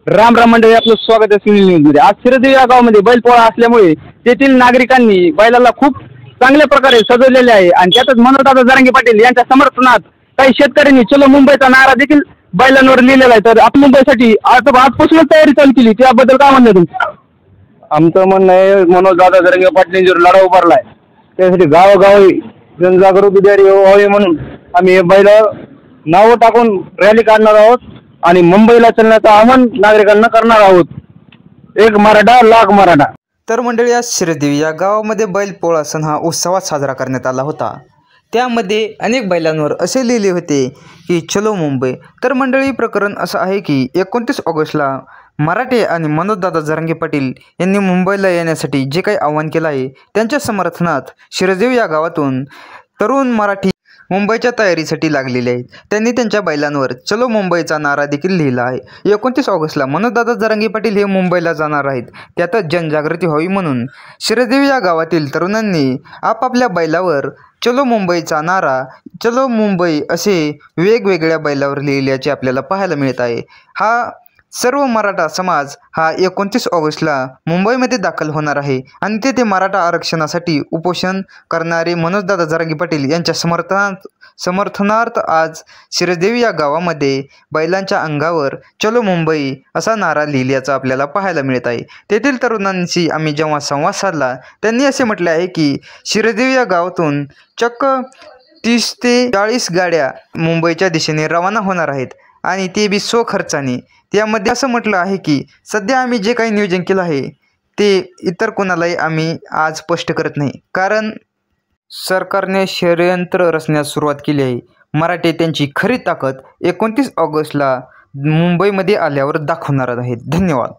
राम राम मंडळी, आपलं स्वागत आहे सुनील न्यूज मध्ये। आज शिरदेव या गावामध्ये बैलपोळा असल्यामुळे तेथील नागरिकांनी बैलाला खूप चांगल्या प्रकारे सजवलेले आहे आणि त्यातच मनोजदादा जरांगे पाटील यांच्या समर्थनात काही शेतकऱ्यांनी चलो मुंबईचा नारा देखील बैलांवर लिहिलेला आहे। तर आपण मुंबईसाठी आजपासूनच तयारी चालू केली, त्याबद्दल काय म्हणणं तुमचं? आमचं म्हणणं आहे, मनोजदादा जरांगे पाटलांनी जो लढा उभारलाय त्यासाठी गावोगावी जनजागृती व्हावी म्हणून आम्ही हे बैल नावं टाकून रॅली काढणार आहोत आणि मुंबईला चलण्याचं आवाहन नागरिकांना करणार आहोत। एक मराठा लाख मराठा। तर मंडळी, आज शिरदेव या गावामध्ये बैलपोळा सण हा उत्सवात साजरा करण्यात आला होता। त्यामध्ये अनेक बैलांवर असे लिहिले होते की चलो मुंबई। तर मंडळी, प्रकरण असं आहे की 29 ऑगस्टला मराठे आणि मनोजदादा जरांगे पाटील यांनी मुंबईला येण्यासाठी जे काही आवाहन केलं आहे त्यांच्या समर्थनात शिरदेव या गावातून तरुण मराठी मुंबईच्या तयारीसाठी लागलेले आहेत। त्यांनी त्यांच्या बैलांवर चलो मुंबईचा नारा देखील लिहिला आहे। 29 ऑगस्टला मनोजदादा जरांगे पाटील हे मुंबईला जाणार आहेत, त्यातच जनजागृती व्हावी म्हणून शिरदेव या गावातील तरुणांनी आपापल्या बैलावर चलो मुंबईचा नारा, चलो मुंबई असे वेगवेगळ्या बैलावर लिहिल्याचे आपल्याला पाहायला मिळत आहे। हा सर्व मराठा समाज हा 29 ऑगस्टला मुंबईमध्ये दाखल होणार आहे आणि तेथे मराठा आरक्षणासाठी उपोषण करणारे मनोजदादा जरांगे पाटील यांच्या समर्थनार्थ आज शिरदेव या गावामध्ये बैलांच्या अंगावर चलो मुंबई असा नारा लिहिल्याचा आपल्याला पाहायला मिळत आहे। तेथील तरुणांशी आम्ही जेव्हा संवाद साधला, त्यांनी असे म्हटले आहे की शिरदेव या गावातून चक्क 30 ते 40 गाड्या मुंबईच्या दिशेने रवाना होणार आहेत आणि ते बी स्वखर्चाने। त्यामध्ये असं म्हटलं आहे की सध्या आम्ही जे काही नियोजन केलं आहे ते इतर कोणालाही आम्ही आज स्पष्ट करत नाही, कारण सरकारने षडयंत्र रचण्यास सुरुवात केली आहे। मराठे त्यांची खरी ताकद 29 ऑगस्टला मुंबईमध्ये आल्यावर दाखवणार आहेत। धन्यवाद।